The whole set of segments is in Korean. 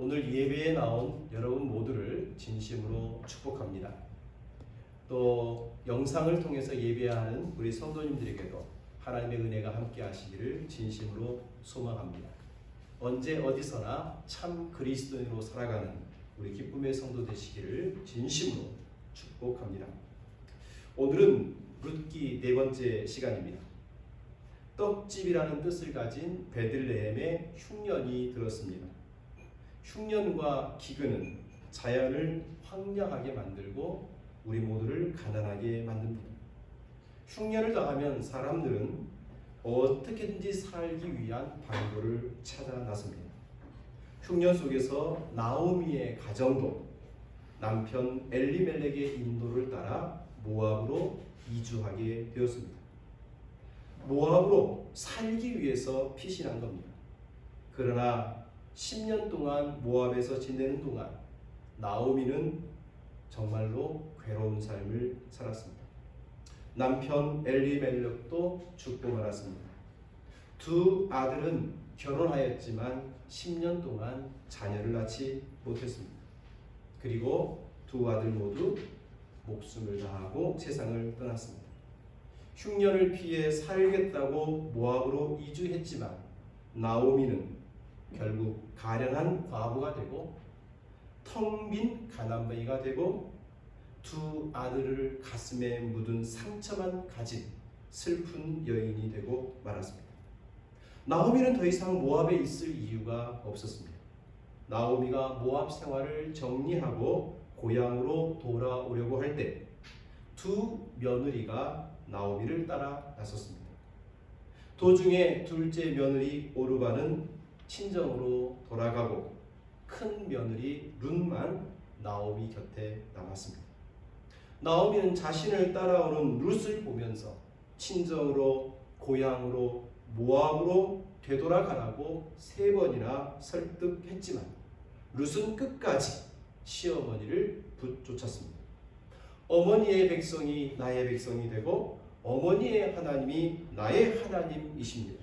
오늘 예배에 나온 여러분 모두를 진심으로 축복합니다. 또 영상을 통해서 예배하는 우리 성도님들에게도 하나님의 은혜가 함께 하시기를 진심으로 소망합니다. 언제 어디서나 참 그리스도인으로 살아가는 우리 기쁨의 성도 되시기를 진심으로 축복합니다. 오늘은 룻기 네 번째 시간입니다. 떡집이라는 뜻을 가진 베들레헴에 흉년이 들었습니다. 흉년과 기근은 자연을 황량하게 만들고 우리 모두를 가난하게 만듭니다. 흉년을 당하면 사람들은 어떻게든지 살기 위한 방도를 찾아 나섭니다. 흉년 속에서 나오미의 가정도 남편 엘리멜렉의 인도를 따라 모압으로 이주하게 되었습니다. 모압으로 살기 위해서 피신한 겁니다. 그러나 10년 동안 모압에서 지내는 동안 나오미는 정말로 괴로운 삶을 살았습니다. 남편 엘리멜렉도 죽고 말았습니다. 두 아들은 결혼하였지만 10년 동안 자녀를 낳지 못했습니다. 그리고 두 아들 모두 목숨을 다하고 세상을 떠났습니다. 흉년을 피해 살겠다고 모압으로 이주했지만 나오미는 결국 가련한 과부가 되고 텅 빈 가난뱅이가 되고 두 아들을 가슴에 묻은 상처만 가진 슬픈 여인이 되고 말았습니다. 나오미는 더 이상 모압에 있을 이유가 없었습니다. 나오미가 모압 생활을 정리하고 고향으로 돌아오려고 할 때 두 며느리가 나오미를 따라 나섰습니다. 도중에 둘째 며느리 오르바는 친정으로 돌아가고 큰 며느리 룻만 나오미 곁에 남았습니다. 나오미는 자신을 따라오는 룻을 보면서 친정으로 고향으로 모압으로 되돌아가라고 3번이나 설득했지만 룻은 끝까지 시어머니를 붙쫓았습니다. 어머니의 백성이 나의 백성이 되고 어머니의 하나님이 나의 하나님이십니다.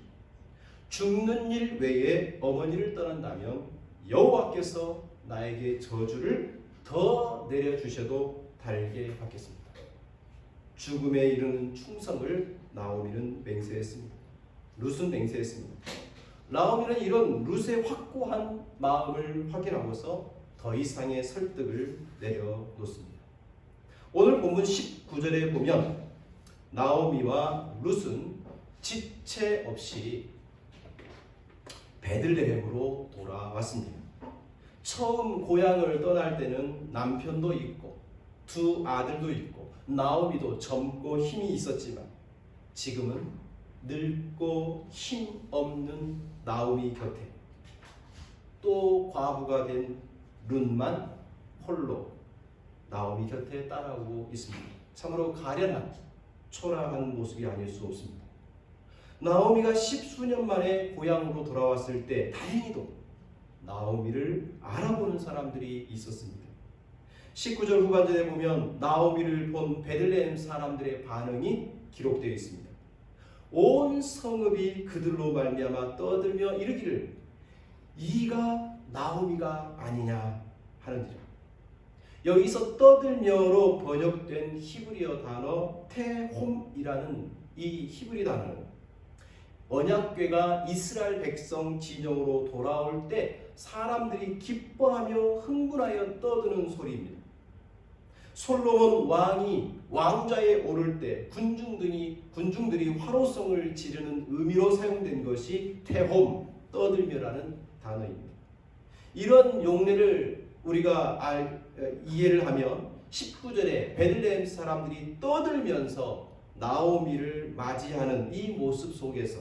죽는 일 외에 어머니를 떠난다면 여호와께서 나에게 저주를 더 내려주셔도 달게 받겠습니다. 죽음에 이르는 충성을 나오미는 맹세했습니다. 룻은 맹세했습니다. 나오미는 이런 룻의 확고한 마음을 확인하고서 더 이상의 설득을 내려놓습니다. 오늘 본문 19절에 보면 나오미와 룻은 지체 없이 베들레헴으로 돌아왔습니다. 처음 고향을 떠날 때는 남편도 있고 두 아들도 있고 나오미도 젊고 힘이 있었지만 지금은 늙고 힘 없는 나오미 곁에 또 과부가 된 룻만 홀로 나오미 곁에 따라오고 있습니다. 참으로 가련한 초라한 모습이 아닐 수 없습니다. 나오미가 10수년 만에 고향으로 돌아왔을 때 다행히도 나오미를 알아보는 사람들이 있었습니다. 19절 후반절에 보면 나오미를 본 베들레헴 사람들의 반응이 기록되어 있습니다. 온 성읍이 그들로 말미암아 떠들며 이르기를 이가 나오미가 아니냐 하는지라. 여기서 떠들며로 번역된 히브리어 단어 테홈이라는 이 히브리 단어는 언약궤가 이스라엘 백성 진영으로 돌아올 때 사람들이 기뻐하며 흥분하여 떠드는 소리입니다. 솔로몬 왕이 왕좌에 오를 때 군중들이 화로성을 지르는 의미로 사용된 것이 테홈, 떠들며라는 단어입니다. 이런 용례를 우리가 이해를 하면 19절에 베들레헴 사람들이 떠들면서 나오미를 맞이하는 이 모습 속에서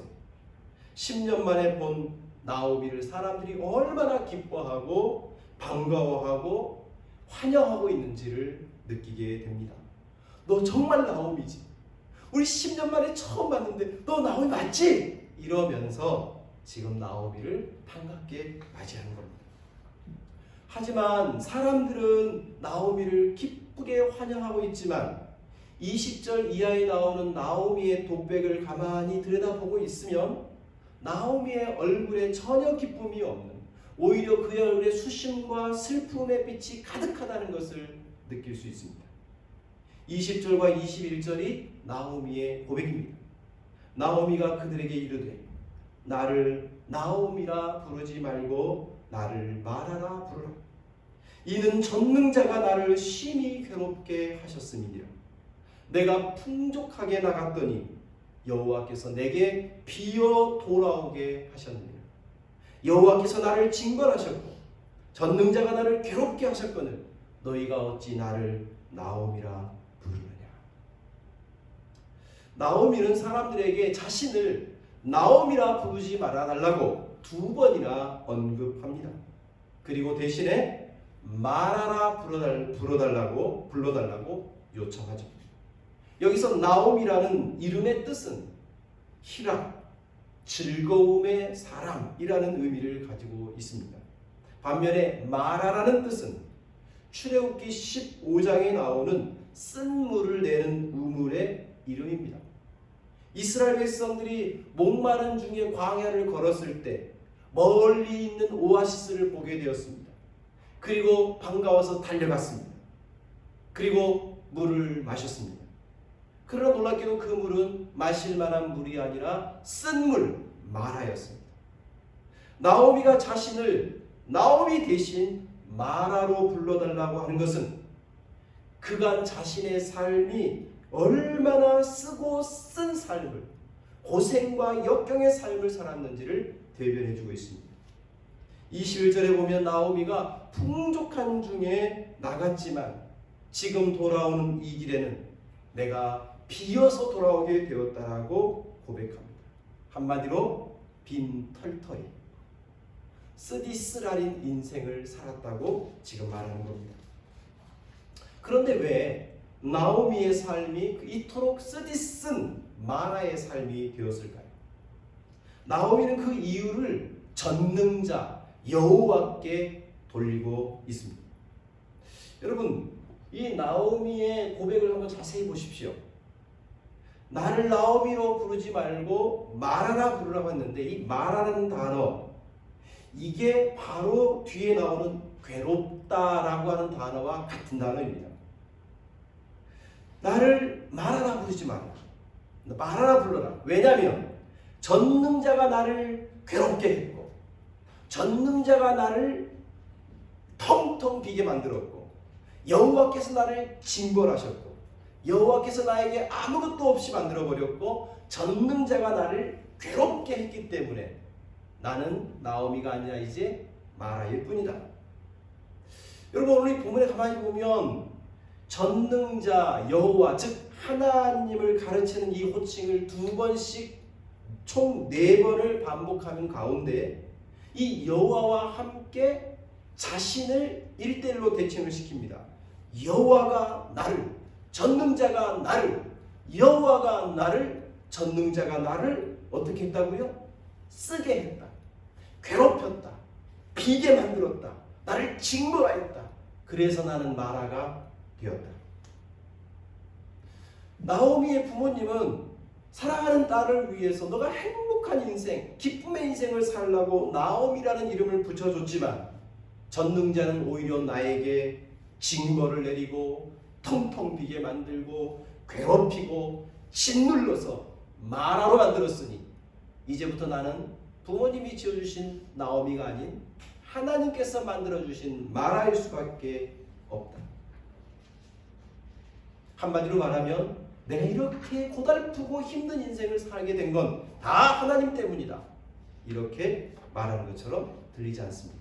10년 만에 본 나오미를 사람들이 얼마나 기뻐하고 반가워하고 환영하고 있는지를 느끼게 됩니다. 너 정말 나오미지? 우리 10년 만에 처음 봤는데 너 나오미 맞지? 이러면서 지금 나오미를 반갑게 맞이하는 겁니다. 하지만 사람들은 나오미를 기쁘게 환영하고 있지만 20절 이하에 나오는 나오미의 독백을 가만히 들여다보고 있으면 나오미의 얼굴에 전혀 기쁨이 없는 오히려 그의 얼굴에 수심과 슬픔의 빛이 가득하다는 것을 느낄 수 있습니다. 20절과 21절이 나오미의 고백입니다. 나오미가 그들에게 이르되 나를 나오미라 부르지 말고 나를 마라라 부르라. 이는 전능자가 나를 심히 괴롭게 하셨음이니라. 내가 풍족하게 나갔더니 여호와께서 내게 비어 돌아오게 하셨느니라. 여호와께서 나를 징벌하셨고 전능자가 나를 괴롭게 하셨거늘 너희가 어찌 나를 나오미라 부르느냐. 나오미는 사람들에게 자신을 나오미라 부르지 말아달라고 2번이나 언급합니다. 그리고 대신에 마라라 불러달라고 요청하죠. 여기서 나오미라는 이름의 뜻은 희락, 즐거움의 사람이라는 의미를 가지고 있습니다. 반면에 마라라는 뜻은 출애굽기 15장에 나오는 쓴물을 내는 우물의 이름입니다. 이스라엘 백성들이 목마른 중에 광야를 걸었을 때 멀리 있는 오아시스를 보게 되었습니다. 그리고 반가워서 달려갔습니다. 그리고 물을 마셨습니다. 그러나 놀랍게도 그 물은 마실 만한 물이 아니라 쓴물, 마라였습니다. 나오미가 자신을 나오미 대신 마라로 불러달라고 하는 것은 그간 자신의 삶이 얼마나 쓰고 쓴 삶을, 고생과 역경의 삶을 살았는지를 대변해주고 있습니다. 21절에 보면 나오미가 풍족한 중에 나갔지만 지금 돌아오는 이 길에는 내가 비어서 돌아오게 되었다라고 고백합니다. 한마디로 빈 털터리, 쓰디쓰라린 인생을 살았다고 지금 말하는 겁니다. 그런데 왜 나오미의 삶이 이토록 쓰디쓴 마라의 삶이 되었을까요? 나오미는 그 이유를 전능자 여호와께 돌리고 있습니다. 여러분, 이 나오미의 고백을 한번 자세히 보십시오. 나를 나오미로 부르지 말고 마라라 부르라고 했는데 이 마라라는 단어, 이게 바로 뒤에 나오는 괴롭다라고 하는 단어와 같은 단어입니다. 나를 마라라 부르지 마라. 마라라 불러라. 왜냐하면 전능자가 나를 괴롭게 했고 전능자가 나를 텅텅 비게 만들었고 여호와께서 나를 징벌하셨고 여호와께서 나에게 아무것도 없이 만들어버렸고 전능자가 나를 괴롭게 했기 때문에 나는 나오미가 아니라 이제 마라일 뿐이다. 여러분, 오늘 이 본문에 가만히 보면 전능자 여호와, 즉 하나님을 가르치는 이 호칭을 2번씩 총 4번을 반복하는 가운데 이 여호와와 함께 자신을 1대1로 대칭을 시킵니다. 여호와가 나를, 전능자가 나를, 여호와가 나를, 전능자가 나를 어떻게 했다고요? 쓰게 했다, 괴롭혔다, 비게 만들었다, 나를 징벌하였다. 그래서 나는 마라가 되었다. 나오미의 부모님은 사랑하는 딸을 위해서 너가 행복한 인생, 기쁨의 인생을 살라고 나오미라는 이름을 붙여줬지만 전능자는 오히려 나에게 징벌을 내리고 텅텅 비게 만들고 괴롭히고 짓눌러서 마라로 만들었으니 이제부터 나는 부모님이 지어주신 나오미가 아닌 하나님께서 만들어주신 마라일 수밖에 없다. 한마디로 말하면 내가 이렇게 고달프고 힘든 인생을 살게 된 건 다 하나님 때문이다. 이렇게 말하는 것처럼 들리지 않습니까?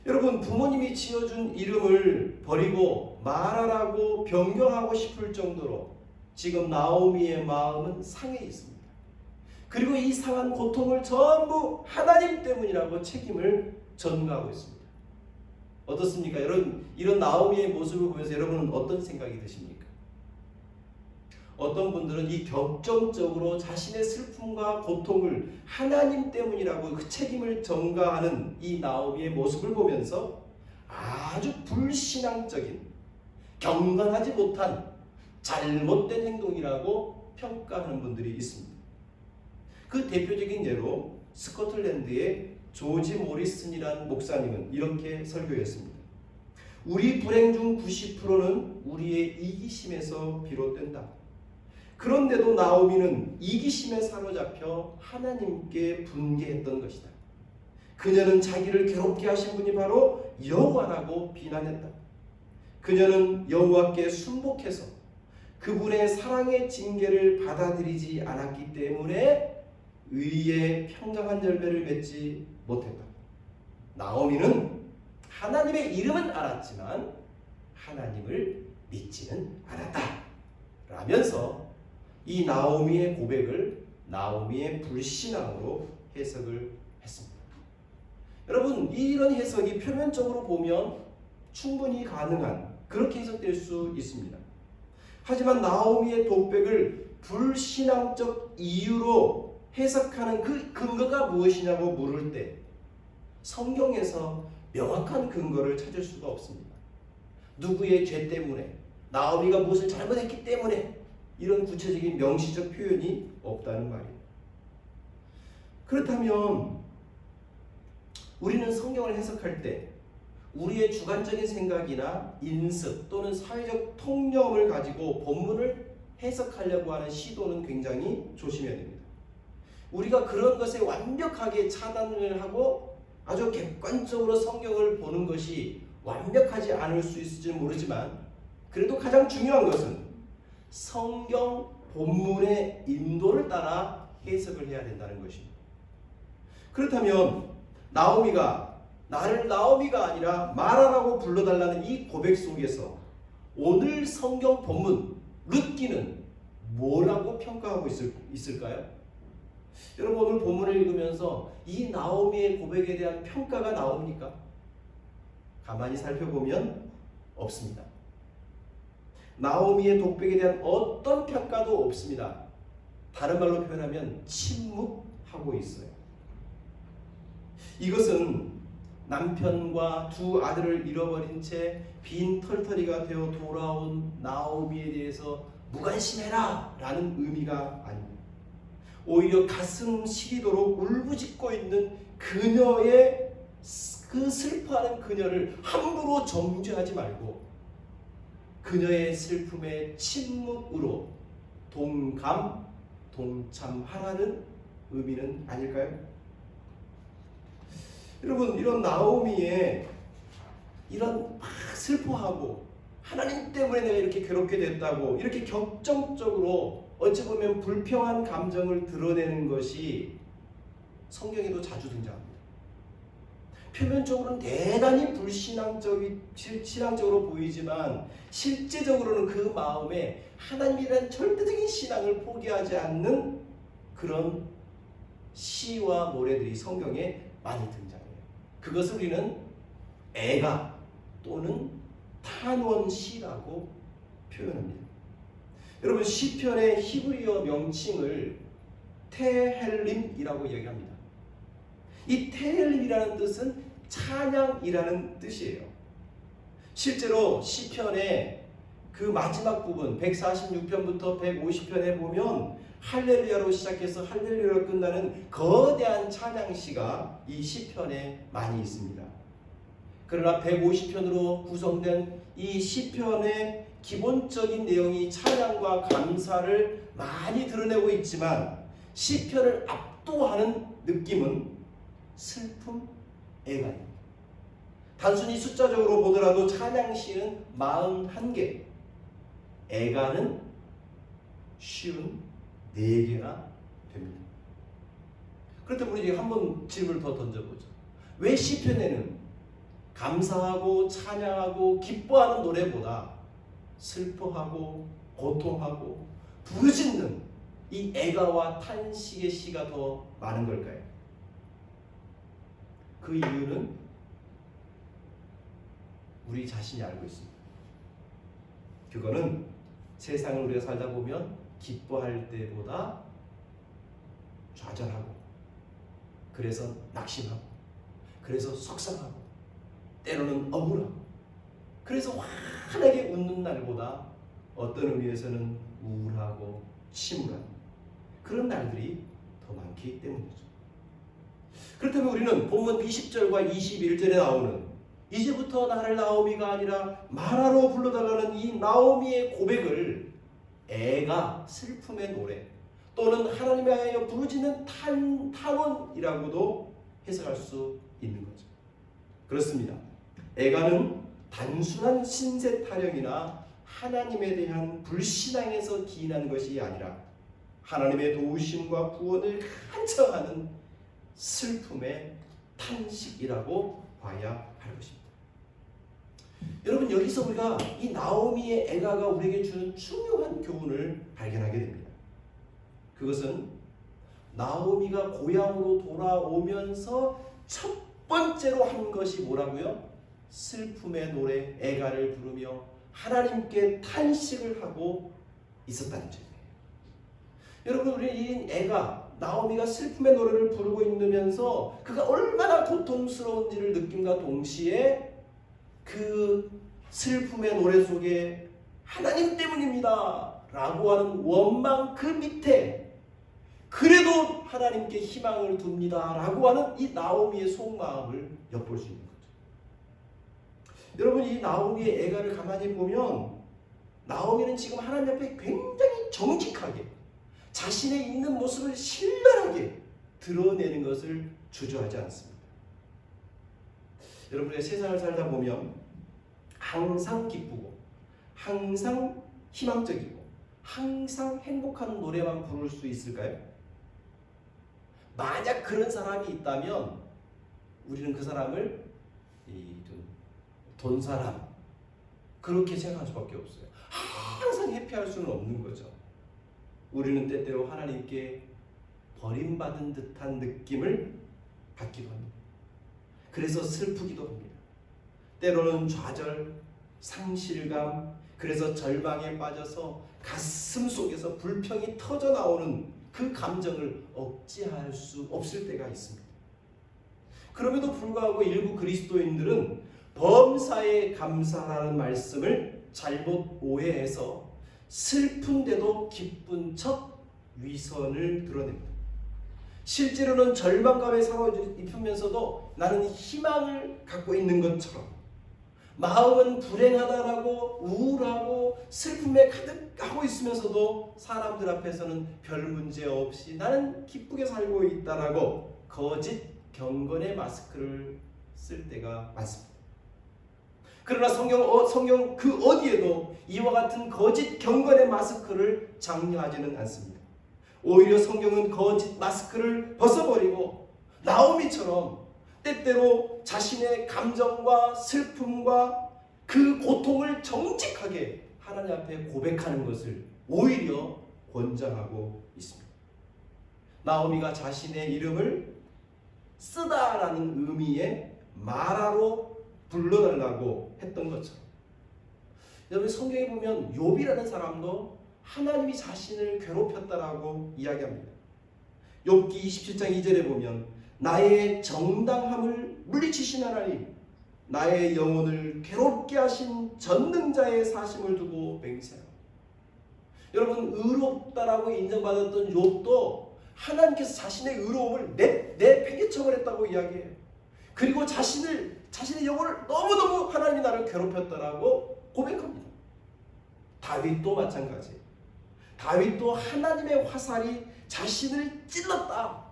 여러분, 부모님이 지어준 이름을 버리고 마라라고 변경하고 싶을 정도로 지금 나오미의 마음은 상해 있습니다. 그리고 이 상한 고통을 전부 하나님 때문이라고 책임을 전가하고 있습니다. 어떻습니까? 여러분, 이런 나오미의 모습을 보면서 여러분은 어떤 생각이 드십니까? 어떤 분들은 이 격정적으로 자신의 슬픔과 고통을 하나님 때문이라고 그 책임을 전가하는 이 나오미의 모습을 보면서 아주 불신앙적인, 경건하지 못한 잘못된 행동이라고 평가하는 분들이 있습니다. 그 대표적인 예로 스코틀랜드의 조지 모리슨이라는 목사님은 이렇게 설교했습니다. 우리 불행 중 90%는 우리의 이기심에서 비롯된다. 그런데도 나오미는 이기심에 사로잡혀 하나님께 분개했던 것이다. 그녀는 자기를 괴롭게 하신 분이 바로 여호와라고 비난했다. 그녀는 여호와께 순복해서 그분의 사랑의 징계를 받아들이지 않았기 때문에 의의 평강한 열매를 맺지 못했다. 나오미는 하나님의 이름은 알았지만 하나님을 믿지는 않았다 라면서 이 나오미의 고백을 나오미의 불신앙으로 해석을 했습니다. 여러분, 이런 해석이 표면적으로 보면 충분히 가능한, 그렇게 해석될 수 있습니다. 하지만 나오미의 독백을 불신앙적 이유로 해석하는 그 근거가 무엇이냐고 물을 때 성경에서 명확한 근거를 찾을 수가 없습니다. 누구의 죄 때문에, 나오미가 무엇을 잘못했기 때문에, 이런 구체적인 명시적 표현이 없다는 말이에요. 그렇다면 우리는 성경을 해석할 때 우리의 주관적인 생각이나 인습 또는 사회적 통념을 가지고 본문을 해석하려고 하는 시도는 굉장히 조심해야 됩니다. 우리가 그런 것에 완벽하게 차단을 하고 아주 객관적으로 성경을 보는 것이 완벽하지 않을 수 있을지 모르지만, 그래도 가장 중요한 것은 성경 본문의 인도를 따라 해석을 해야 된다는 것입니다. 그렇다면 나오미가 나를 나오미가 아니라 마라라고 불러달라는 이 고백 속에서 오늘 성경 본문 룻기는 뭐라고 평가하고 있을까요? 여러분, 오늘 본문을 읽으면서 이 나오미의 고백에 대한 평가가 나옵니까? 가만히 살펴보면 없습니다. 나오미의 독백에 대한 어떤 평가도 없습니다. 다른 말로 표현하면 침묵하고 있어요. 이것은 남편과 두 아들을 잃어버린 채 빈 털터리가 되어 돌아온 나오미에 대해서 무관심해라 라는 의미가 아닙니다. 오히려 가슴 시리도록 울부짖고 있는 그녀의 그 슬퍼하는 그녀를 함부로 정죄하지 말고 그녀의 슬픔의 침묵으로 동참하라는 의미는 아닐까요? 여러분, 이런 나오미의 이런 막 슬퍼하고 하나님 때문에 내가 이렇게 괴롭게 됐다고 이렇게 격정적으로 어찌 보면 불평한 감정을 드러내는 것이 성경에도 자주 등장합니다. 표면적으로는 대단히 신앙적으로 보이지만 실제적으로는 그 마음에 하나님이라는 절대적인 신앙을 포기하지 않는 그런 시와 노래들이 성경에 많이 등장해요. 그것을 우리는 애가 또는 탄원시라고 표현합니다. 여러분, 시편의 히브리어 명칭을 테헬림이라고 얘기합니다. 이 테헬림이라는 뜻은 찬양이라는 뜻이에요. 실제로 시편의 그 마지막 부분 146편부터 150편에 보면 할렐루야로 시작해서 할렐루야로 끝나는 거대한 찬양시가 이 시편에 많이 있습니다. 그러나 150편으로 구성된 이 시편의 기본적인 내용이 찬양과 감사를 많이 드러내고 있지만 시편을 압도하는 느낌은 슬픔, 애가입니다. 단순히 숫자적으로 보더라도 찬양시는 41개, 애가는 54개나 됩니다. 그렇다면 우리 한번 질문을 더 던져보죠. 왜 시편에는 감사하고 찬양하고 기뻐하는 노래보다 슬퍼하고 고통하고 부르짖는 이 애가와 탄식의 시가 더 많은 걸까요? 그 이유는 우리 자신이 알고 있습니다. 그거는 세상을 우리가 살다 보면 기뻐할 때보다 좌절하고, 그래서 낙심하고, 그래서 속상하고, 때로는 억울하고, 그래서 환하게 웃는 날보다 어떤 의미에서는 우울하고 침울한 그런 날들이 더 많기 때문이죠. 그렇다면 우리는 본문 20절과 21절에 나오는 이제부터 나를 나오미가 아니라 마라로 불러달라는 이 나오미의 고백을 애가 슬픔의 노래 또는 하나님에 하여 부르짖는 탄원이라고도 해석할 수 있는 거죠. 그렇습니다. 애가는 단순한 신세 타령이나 하나님에 대한 불신앙에서 기인한 것이 아니라 하나님의 도우심과 구원을 간청하는 슬픔의 탄식이라고 봐야 할 것입니다. 여러분, 여기서 우리가 이 나오미의 애가가 우리에게 주는 중요한 교훈을 발견하게 됩니다. 그것은 나오미가 고향으로 돌아오면서 첫 번째로 한 것이 뭐라고요? 슬픔의 노래 애가를 부르며 하나님께 탄식을 하고 있었다는 점이에요. 여러분, 우리 이 애가 나오미가 슬픔의 노래를 부르고 있으면서 그가 얼마나 고통스러운지를 느낌과 동시에 그 슬픔의 노래 속에 하나님 때문입니다 라고 하는 원망 그 밑에 그래도 하나님께 희망을 둡니다 라고 하는 이 나오미의 속마음을 엿볼 수 있는 거죠. 여러분, 이 나오미의 애가를 가만히 보면 나오미는 지금 하나님 앞에 굉장히 정직하게 자신의 있는 모습을 신랄하게 드러내는 것을 주저하지 않습니다. 여러분의 세상을 살다 보면 항상 기쁘고 항상 희망적이고 항상 행복한 노래만 부를 수 있을까요? 만약 그런 사람이 있다면 우리는 그 사람을 돈 사람 그렇게 생각할 수밖에 없어요. 항상 해피할 수는 없는 거죠. 우리는 때때로 하나님께 버림받은 듯한 느낌을 받기도 합니다. 그래서 슬프기도 합니다. 때로는 좌절, 상실감, 그래서 절망에 빠져서 가슴 속에서 불평이 터져 나오는 그 감정을 억제할 수 없을 때가 있습니다. 그럼에도 불구하고 일부 그리스도인들은 범사에 감사라는 말씀을 잘못 오해해서 슬픈데도 기쁜 척 위선을 드러냅니다. 실제로는 절망감에 사로잡히면서도 나는 희망을 갖고 있는 것처럼 마음은 불행하다라고 우울하고 슬픔에 가득하고 있으면서도 사람들 앞에서는 별 문제 없이 나는 기쁘게 살고 있다라고 거짓 경건의 마스크를 쓸 때가 많습니다. 그러나 성경 그 어디에도 이와 같은 거짓 경건의 마스크를 장려하지는 않습니다. 오히려 성경은 거짓 마스크를 벗어버리고 나오미처럼 때때로 자신의 감정과 슬픔과 그 고통을 정직하게 하나님 앞에 고백하는 것을 오히려 권장하고 있습니다. 나오미가 자신의 이름을 쓰다라는 의미의 마라로 불러달라고 했던 것처럼 여러분, 성경에 보면 욥이라는 사람도 하나님이 자신을 괴롭혔다라고 이야기합니다. 욥기 27장 2절에 보면 나의 정당함을 물리치신 하나님, 나의 영혼을 괴롭게 하신 전능자의 사심을 두고 맹세하고. 여러분, 의롭다라고 인정받았던 욥도 하나님께서 자신의 의로움을 내팽개쳐버렸다고 이야기해요. 그리고 자신의 영혼을 너무너무 하나님이 나를 괴롭혔다라고 고백합니다. 다윗도 마찬가지예요. 다윗도 하나님의 화살이 자신을 찔렀다.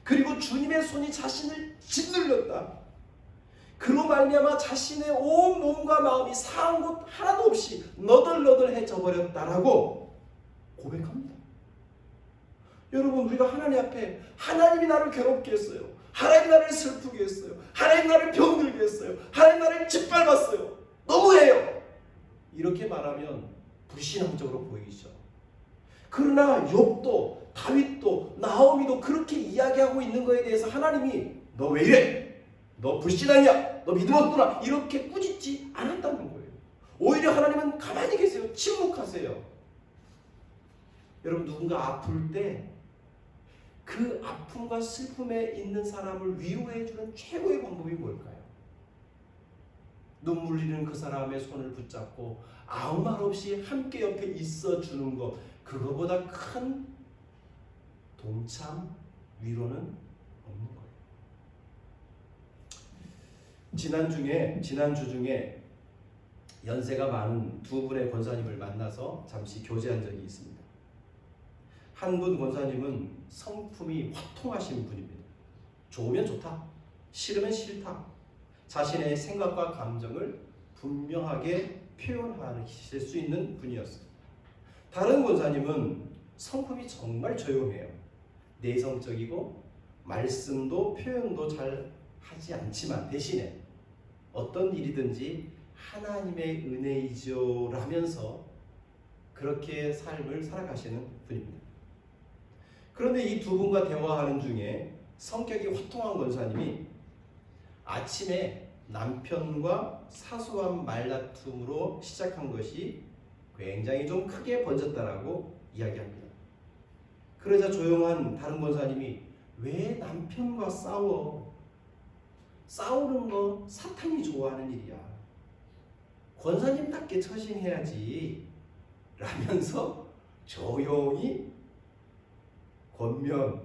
그리고 주님의 손이 자신을 짓눌렸다. 그로 말미암아 자신의 온 몸과 마음이 상한 곳 하나도 없이 너덜너덜해져 버렸다라고 고백합니다. 여러분, 우리가 하나님 앞에 하나님이 나를 괴롭게 했어요. 하나님 나를 슬프게 했어요. 하나님 나를 병들게 했어요. 하나님 나를 짓밟았어요. 너무해요. 이렇게 말하면 불신앙적으로 보이죠. 그러나 욥도 다윗도 나오미도 그렇게 이야기하고 있는 것에 대해서 하나님이 너 왜 이래? 너 불신앙이야? 너 믿음 없구나? 이렇게 꾸짖지 않았다는 거예요. 오히려 하나님은 가만히 계세요. 침묵하세요. 여러분, 누군가 아플 때 그 아픔과 슬픔에 있는 사람을 위로해주는 최고의 방법이 뭘까요? 눈물 흘리는 그 사람의 손을 붙잡고 아무 말 없이 함께 옆에 있어주는 것, 그거보다 큰 동참, 위로는 없는 지난주 중에 연세가 많은 두 분의 권사님을 만나서 잠시 교제한 적이 있습니다. 한 분 권사님은 성품이 화통하신 분입니다. 좋으면 좋다, 싫으면 싫다, 자신의 생각과 감정을 분명하게 표현하실 수 있는 분이었어요. 다른 권사님은 성품이 정말 조용해요. 내성적이고 말씀도 표현도 잘 하지 않지만 대신에 어떤 일이든지 하나님의 은혜이죠 라면서 그렇게 삶을 살아가시는 분입니다. 그런데 이 두 분과 대화하는 중에 성격이 화통한 권사님이 아침에 남편과 사소한 말다툼으로 시작한 것이 굉장히 좀 크게 번졌다라고 이야기합니다. 그러자 조용한 다른 권사님이 왜 남편과 싸워? 싸우는 거 사탄이 좋아하는 일이야. 권사님답게 처신해야지 라면서 조용히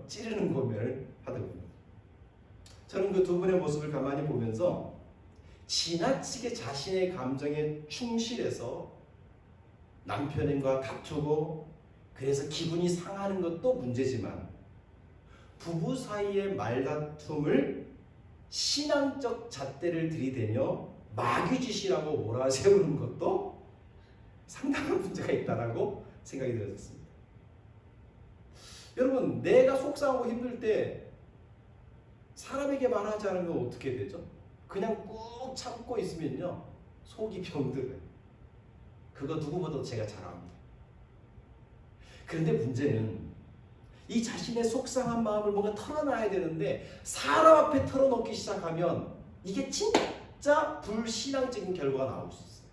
찌르는 권면을 하더군요. 저는 그 두 분의 모습을 가만히 보면서 지나치게 자신의 감정에 충실해서 남편과 다투고 그래서 기분이 상하는 것도 문제지만 부부 사이의 말다툼을 신앙적 잣대를 들이대며 마귀짓이라고 몰아세우는 것도 상당한 문제가 있다라고 생각이 들었습니다. 여러분, 내가 속상하고 힘들 때 사람에게 말하지 않으면 어떻게 되죠? 그냥 꾹 참고 있으면요 속이 병들어요. 그거 누구보다도 제가 잘 압니다. 그런데 문제는 이 자신의 속상한 마음을 뭔가 털어놔야 되는데 사람 앞에 털어놓기 시작하면 이게 진짜 불신앙적인 결과가 나올 수 있어요.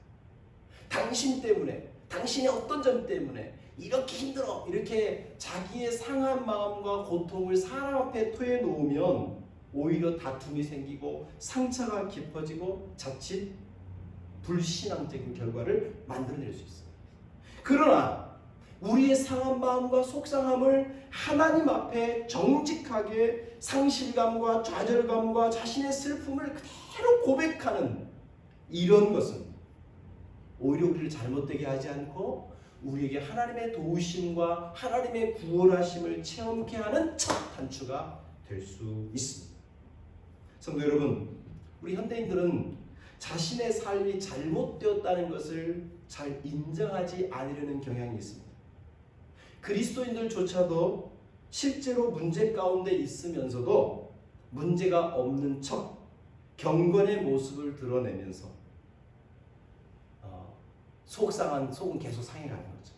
당신 때문에, 당신의 어떤 점 때문에 이렇게 힘들어, 이렇게 자기의 상한 마음과 고통을 사람 앞에 토해놓으면 오히려 다툼이 생기고 상처가 깊어지고 자칫 불신앙적인 결과를 만들어낼 수 있어요. 그러나 우리의 상한 마음과 속상함을 하나님 앞에 정직하게 상실감과 좌절감과 자신의 슬픔을 그대로 고백하는 이런 것은 오히려 우리를 잘못되게 하지 않고 우리에게 하나님의 도우심과 하나님의 구원하심을 체험케 하는 첫 단추가 될 수 있습니다. 성도 여러분, 우리 현대인들은 자신의 삶이 잘못되었다는 것을 잘 인정하지 않으려는 경향이 있습니다. 그리스도인들조차도 실제로 문제 가운데 있으면서도 문제가 없는 척 경건의 모습을 드러내면서 속은 계속 상해가는 거죠.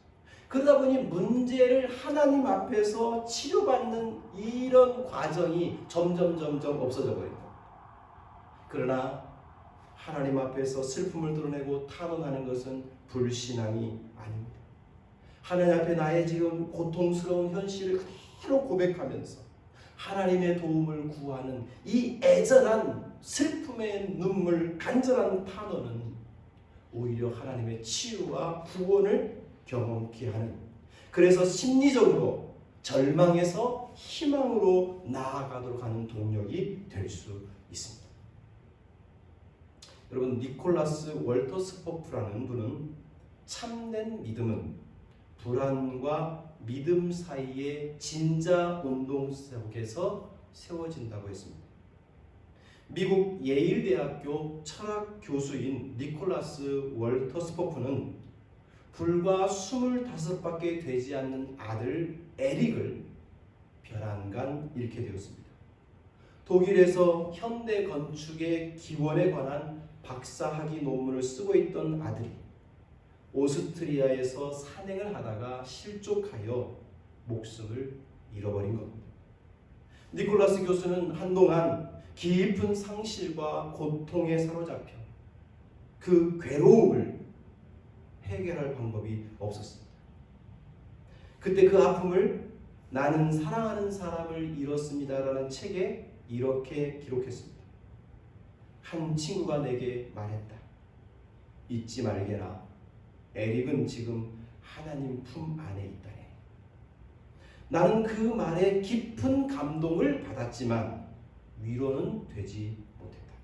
그러다 보니 문제를 하나님 앞에서 치료받는 이런 과정이 점점 없어져 버립니다. 그러나 하나님 앞에서 슬픔을 드러내고 탄원하는 것은 불신앙이 아닙니다. 하나님 앞에 나의 지금 고통스러운 현실을 그대로 고백하면서 하나님의 도움을 구하는 이 애절한 슬픔의 눈물, 간절한 탄원은 오히려 하나님의 치유와 구원을 경험케 하는, 그래서 심리적으로 절망에서 희망으로 나아가도록 하는 동력이 될 수 있습니다. 여러분, 니콜라스 월터스포프라는 분은 참된 믿음은 불안과 믿음 사이의 진자 운동 속에서 세워진다고 했습니다. 미국 예일대학교 철학 교수인 니콜라스 월터스포프는 불과 25밖에 되지 않는 아들 에릭을 별안간 잃게 되었습니다. 독일에서 현대 건축의 기원에 관한 박사학위 논문을 쓰고 있던 아들이 오스트리아에서 산행을 하다가 실족하여 목숨을 잃어버린 겁니다. 니콜라스 교수는 한동안 깊은 상실과 고통에 사로잡혀 그 괴로움을 해결할 방법이 없었습니다. 그때 그 아픔을 나는 사랑하는 사람을 잃었습니다라는 책에 이렇게 기록했습니다. 한 친구가 내게 말했다. 잊지 말게라. 에릭은 지금 하나님 품 안에 있다네. 나는 그 말에 깊은 감동을 받았지만 위로는 되지 못했다.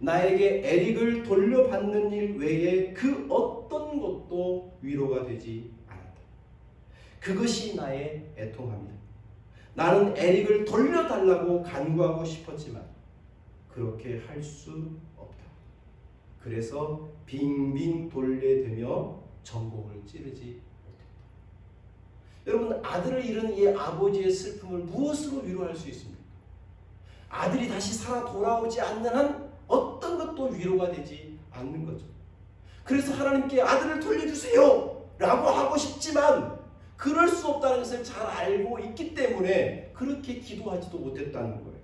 나에게 에릭을 돌려받는 일 외에 그 어떤 것도 위로가 되지 않았다. 그것이 나의 애통함이다. 나는 에릭을 돌려달라고 간구하고 싶었지만 그렇게 할 수 없다. 그래서 빙빙 돌려대며 전곡을 찌르지 못했다. 여러분, 아들을 잃은 이 아버지의 슬픔을 무엇으로 위로할 수 있습니까? 아들이 다시 살아 돌아오지 않는 한 어떤 것도 위로가 되지 않는 거죠. 그래서 하나님께 아들을 돌려주세요 라고 하고 싶지만 그럴 수 없다는 것을 잘 알고 있기 때문에 그렇게 기도하지도 못했다는 거예요.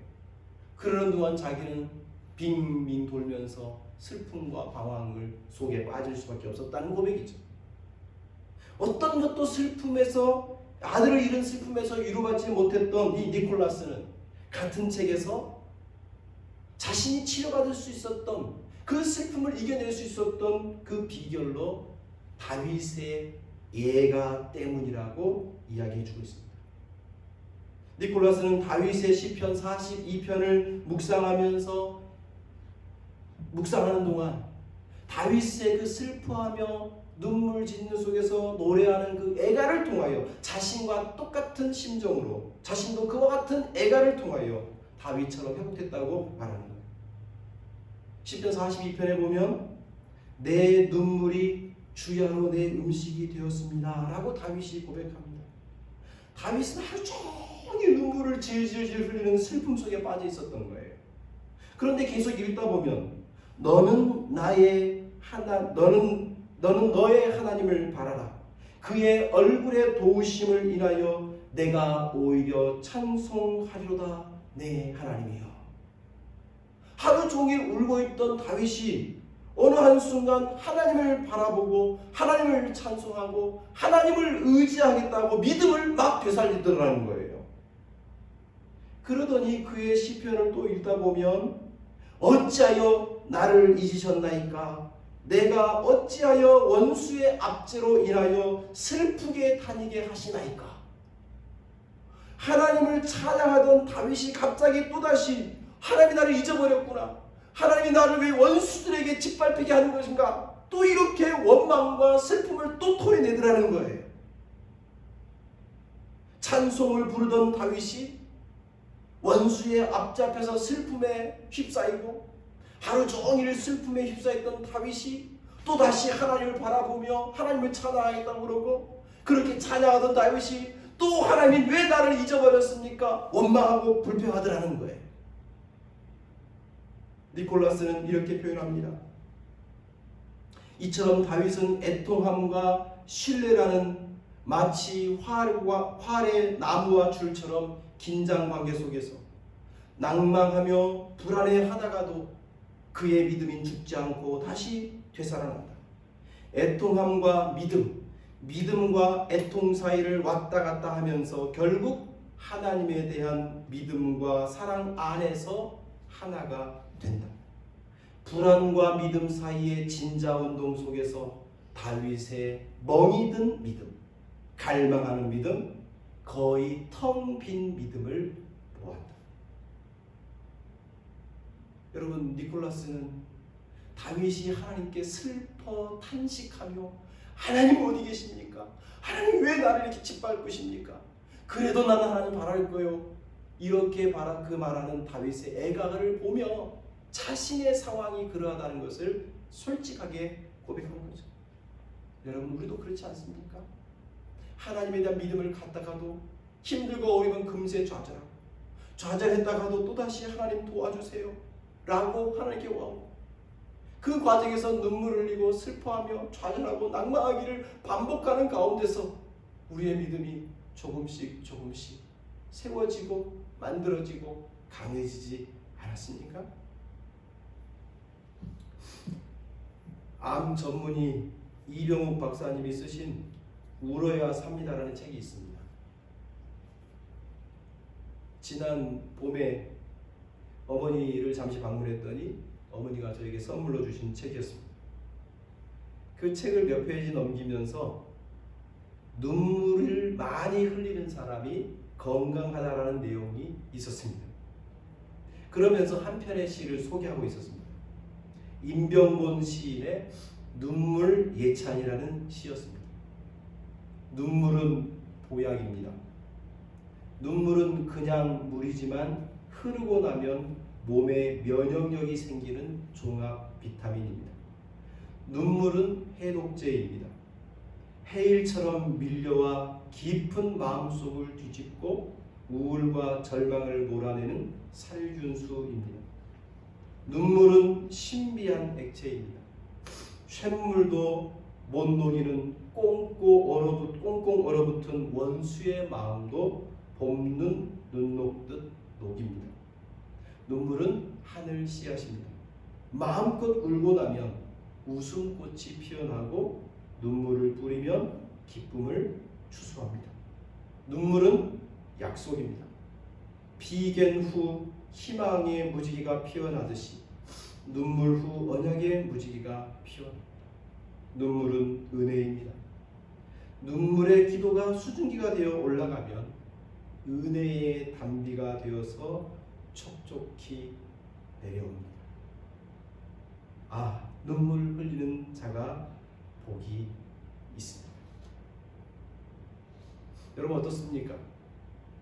그러는 동안 자기는 빙빙 돌면서 슬픔과 방황을 속에 빠질 수밖에 없었다는 고백이죠. 어떤 것도 슬픔에서, 아들을 잃은 슬픔에서 위로받지 못했던 이 니콜라스는 같은 책에서 자신이 치료받을 수 있었던, 그 슬픔을 이겨낼 수 있었던 그 비결로 다윗의 예가 때문이라고 이야기해 주고 있습니다. 니콜라스는 다윗의 시편 42편을 묵상하는 동안 다윗의 그 슬퍼하며 눈물 짓는 속에서 노래하는 그 애가를 통하여 자신과 똑같은 심정으로, 자신도 그와 같은 애가를 통하여 다윗처럼 회복됐다고 말하는 거예요. 시편 42편에 보면 내 눈물이 주야로 내 음식이 되었습니다 라고 다윗이 고백합니다. 다윗은 하루 종일 눈물을 질질질 흘리는 슬픔 속에 빠져 있었던 거예요. 그런데 계속 읽다 보면 너는 너의 하나님을 바라라. 그의 얼굴의 도우심을 인하여 내가 오히려 찬송하리로다 내 하나님이여. 하루 종일 울고 있던 다윗이 어느 한순간 하나님을 바라보고 하나님을 찬송하고 하나님을 의지하겠다고 믿음을 막 되살리더라는 거예요. 그러더니 그의 시편을 또 읽다 보면 어찌하여 나를 잊으셨나이까? 내가 어찌하여 원수의 압제로 인하여 슬프게 다니게 하시나이까? 하나님을 찬양하던 다윗이 갑자기 또다시 하나님이 나를 잊어버렸구나, 하나님이 나를 왜 원수들에게 짓밟히게 하는 것인가, 또 이렇게 원망과 슬픔을 또 토해내더라는 거예요. 찬송을 부르던 다윗이 원수의 앞잡혀서 슬픔에 휩싸이고 하루 종일 슬픔에 휩싸였던 다윗이 또다시 하나님을 바라보며 하나님을 찬양하겠다고 그러고, 그렇게 찬양하던 다윗이 또 하나님이 왜 나를 잊어버렸습니까? 원망하고 불평하더라는 거예요. 니콜라스는 이렇게 표현합니다. 이처럼 다윗은 애통함과 신뢰라는 마치 활의 나무와 줄처럼 긴장 관계 속에서 낭망하며 불안해하다가도 그의 믿음이 죽지 않고 다시 되살아난다. 애통함과 믿음과 애통 사이를 왔다 갔다 하면서 결국 하나님에 대한 믿음과 사랑 안에서 하나가 된다. 불안과 믿음 사이의 진자운동 속에서 다윗의 멍이 든 믿음, 갈망하는 믿음, 거의 텅 빈 믿음을 보았다. 여러분, 니콜라스는 다윗이 하나님께 슬퍼 탄식하며 하나님 어디 계십니까? 하나님 왜 나를 이렇게 짓밟으십니까? 그래도 나는 하나님 바랄 거요. 이렇게 말하는 다윗의 애각을 보며 자신의 상황이 그러하다는 것을 솔직하게 고백한 거죠. 여러분, 우리도 그렇지 않습니까? 하나님에 대한 믿음을 갖다가도 힘들고 어려운 금세 좌절했다가도 또다시 하나님 도와주세요 라고 하나님께 와오고, 그 과정에서 눈물을 흘리고 슬퍼하며 좌절하고 낭망하기를 반복하는 가운데서 우리의 믿음이 조금씩 세워지고 만들어지고 강해지지 않았습니까? 암 전문의 이병욱 박사님이 쓰신 울어야 삽니다라는 책이 있습니다. 지난 봄에 어머니를 잠시 방문했더니 어머니가 저에게 선물로 주신 책이었습니다. 그 책을 몇 페이지 넘기면서 눈물을 많이 흘리는 사람이 건강하다라는 내용이 있었습니다. 그러면서 한 편의 시를 소개하고 있었습니다. 임병곤 시인의 눈물 예찬이라는 시였습니다. 눈물은 보약입니다. 눈물은 그냥 물이지만 흐르고 나면 몸에 면역력이 생기는 종합 비타민입니다. 눈물은 해독제입니다. 해일처럼 밀려와 깊은 마음속을 뒤집고 우울과 절망을 몰아내는 살균수입니다. 눈물은 신비한 액체입니다. 쇳물도 못 녹이는 꽁꽁 얼어붙은 원수의 마음도 봄눈 눈 녹듯 녹입니다. 눈물은 하늘 씨앗입니다. 마음껏 울고 나면 웃음꽃이 피어나고 눈물을 뿌리면 기쁨을 추수합니다. 눈물은 약속입니다. 비견 후 희망의 무지개가 피어나듯이 눈물 후 언약의 무지개가 피어납니다. 눈물은 은혜입니다. 눈물의 기도가 수증기가 되어 올라가면 은혜의 단비가 되어서 촉촉히 내려옵니다. 아, 눈물 흘리는 자가 복이 있습니다. 여러분 어떻습니까?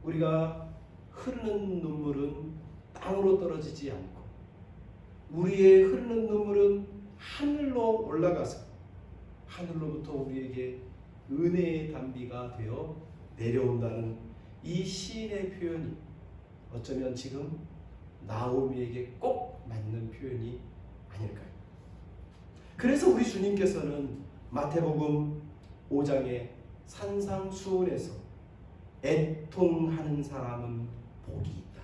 우리가 흐르는 눈물은 땅으로 떨어지지 않고 우리의 흐르는 눈물은 하늘로 올라가서 하늘로부터 우리에게 은혜의 단비가 되어 내려온다는 이 시인의 표현이 어쩌면 지금 나오미에게 꼭 맞는 표현이 아닐까요? 그래서 우리 주님께서는 마태복음 5장의 산상수훈에서 애통하는 사람은 복이 있다.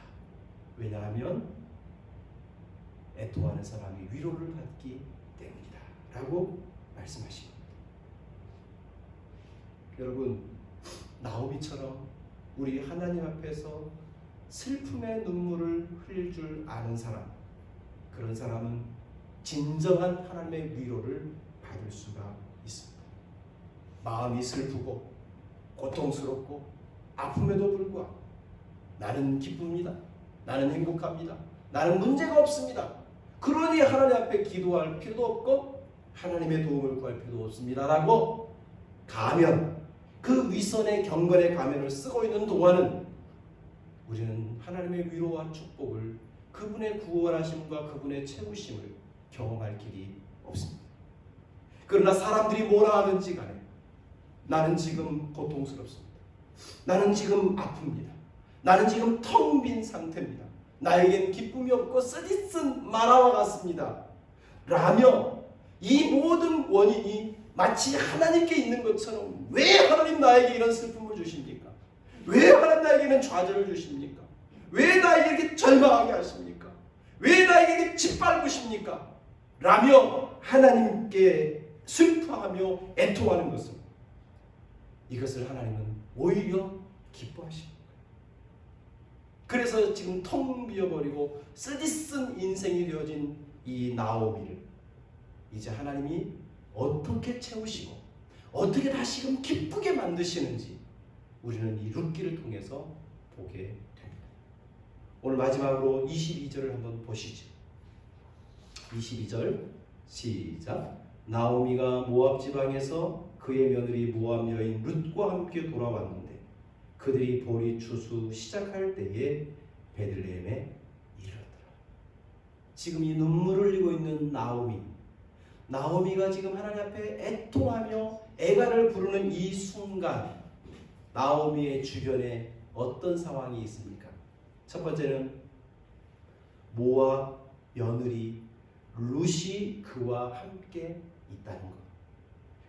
왜냐하면 애통하는 사람이 위로를 받기 때문이다 라고 말씀하십니다. 여러분, 나오미처럼 우리 하나님 앞에서 슬픔의 눈물을 흘릴 줄 아는 사람, 그런 사람은 진정한 하나님의 위로를 받을 수가 있습니다. 마음이 슬프고 고통스럽고 아픔에도 불구하고 나는 기쁩니다. 나는 행복합니다. 나는 문제가 없습니다. 그러니 하나님 앞에 기도할 필요도 없고 하나님의 도움을 구할 필요도 없습니다 라고 가면, 그 위선의 경건의 가면을 쓰고 있는 동안은 우리는 하나님의 위로와 축복을, 그분의 구원하심과 그분의 채우심을 경험할 길이 없습니다. 그러나 사람들이 뭐라 하든지 간에 나는 지금 고통스럽습니다. 나는 지금 아픕니다. 나는 지금 텅 빈 상태입니다. 나에겐 기쁨이 없고 쓰디쓴 만화와 같습니다 라며 이 모든 원인이 마치 하나님께 있는 것처럼, 왜 하나님 나에게 이런 슬픔을 주십니까? 왜 하나님 나에게는 좌절을 주십니까? 왜 나에게 이렇게 절망하게 하십니까? 왜 나에게 이렇게 짓밟으십니까? 라며 하나님께 슬퍼하며 애통하는 것은, 이것을 하나님은 오히려 기뻐하십니다. 그래서 지금 텅 비어버리고 쓰디쓴 인생이 되어진 이 나오미를 이제 하나님이 어떻게 채우시고 어떻게 다시금 기쁘게 만드시는지 우리는 이 룻기를 통해서 보게 됩니다. 오늘 마지막으로 22절을 한번 보시죠. 22절 시작. 나오미가 모압 지방에서 그의 며느리 모압 여인 룻과 함께 돌아왔는데 그들이 보리 추수 시작할 때에 베들레헴에 이르렀더라. 지금 이 눈물을 흘리고 있는 나오미가 지금 하나님 앞에 애통하며 애가를 부르는 이 순간, 나오미의 주변에 어떤 상황이 있습니까? 첫 번째는 모압 며느리 룻이 그와 함께 있다는 것.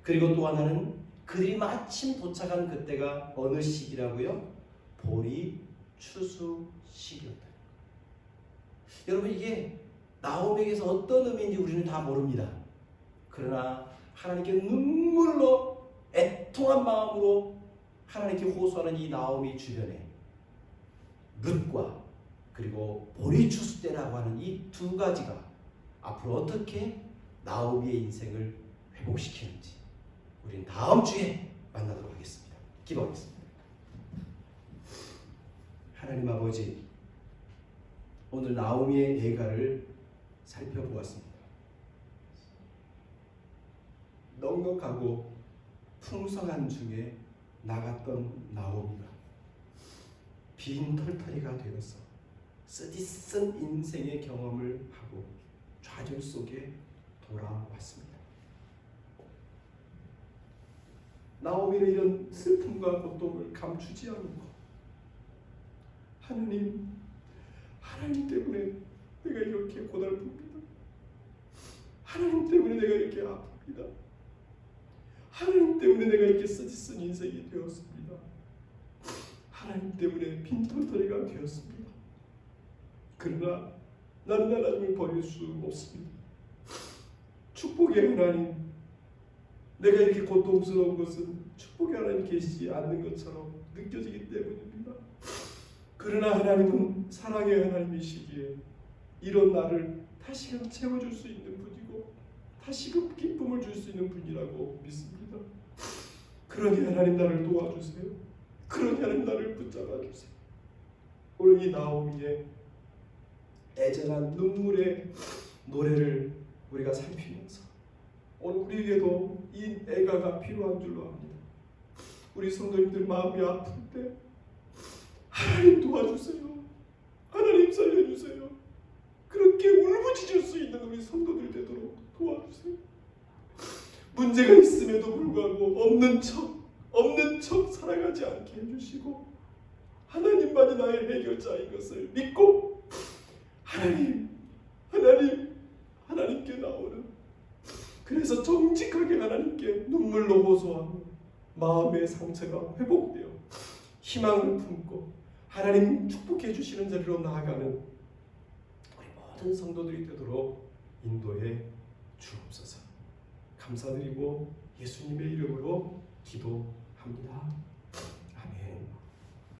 그리고 또 하나는 그들이 마침 도착한 그때가 어느 시기라고요? 보리 추수 시기였다. 여러분, 이게 나오미에게서 어떤 의미인지 우리는 다 모릅니다. 그러나 하나님께 눈물로 애통한 마음으로 하나님께 호소하는 이 나오미 주변에 룻과 그리고 보리 추수 때라고 하는 이 두 가지가 앞으로 어떻게 나오미의 인생을 회복시키는지 우리는 다음 주에 만나도록 하겠습니다. 기도하겠습니다. 하나님 아버지, 오늘 나오미의 예가를 살펴보았습니다. 넉넉하고 풍성한 중에 나갔던 나오미가 빈털터리가 되어서 쓰디쓴 인생의 경험을 하고 좌절 속에 돌아왔습니다. 나오미는 이런 슬픔과 고통을 감추지 않고 하나님 때문에 내가 이렇게 고달픕니다. 하나님 때문에 내가 이렇게 아픕니다. 하나님 때문에 내가 이렇게 쓰디쓴 인생이 되었습니다. 하나님 때문에 빈털터리가 되었습니다. 그러나 나는 하나님을 버릴 수 없습니다. 축복의 하나님, 내가 이렇게 고통스러운 것은 축복의 하나님 계시지 않는 것처럼 느껴지기 때문입니다. 그러나 하나님은 사랑의 하나님이시기에 이런 나를 다시금 채워줄 수 있는 분이고 다시금 기쁨을 줄 수 있는 분이라고 믿습니다. 그러니 하나님 나를 도와주세요. 그러니 하나님 나를 붙잡아 주세요. 오늘 이 나오미의 애절한 눈물의 노래를 우리가 살피면서 오늘 우리에게도 이 애가가 필요한 줄로 압니다. 우리 성도님들 마음이 아플 때 하나님 도와주세요. 하나님 살려주세요. 그렇게 울부짖을 수 있는 우리 성도들 되도록 도와주세요. 문제가 있음에도 불구하고 없는 척 살아가지 않게 해주시고 하나님만이 나의 해결자인 것을 믿고 하나님께 나오는, 그래서 정직하게 하나님께 눈물로 호소하며 마음의 상처가 회복되어 희망을 품고 하나님 축복해 주시는 자리로 나아가는 우리 모든 성도들이 되도록 인도해 주옵소서. 감사드리고 예수님의 이름으로 기도합니다.